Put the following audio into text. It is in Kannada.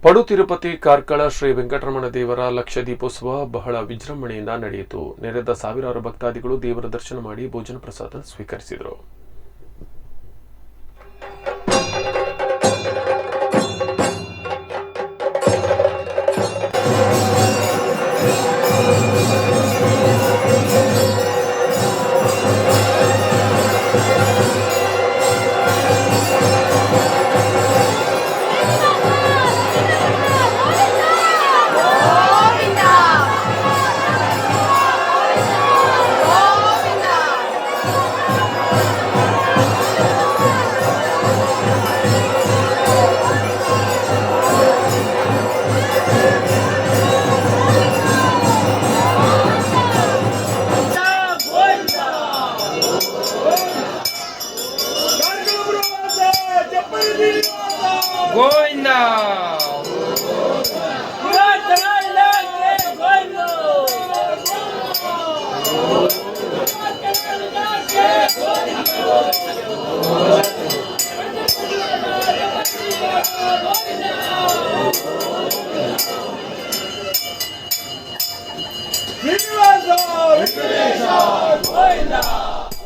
ಪಡು ತಿರುಪತಿ ಕಾರ್ಕಳ ಶ್ರೀ ವೆಂಕಟರಮಣ ದೇವರ ಲಕ್ಷ ದೀಪೋತ್ಸವ ಬಹಳ ವಿಜೃಂಭಣೆಯಿಂದ ನಡೆಯಿತು. ನೆರೆದ ಸಾವಿರಾರು ಭಕ್ತಾದಿಗಳು ದೇವರ ದರ್ಶನ ಮಾಡಿ ಭೋಜನ ಪ್ರಸಾದ ಸ್ವೀಕರಿಸಿದರು. ಗೋವಿಂದ ಗೋವಿಂದ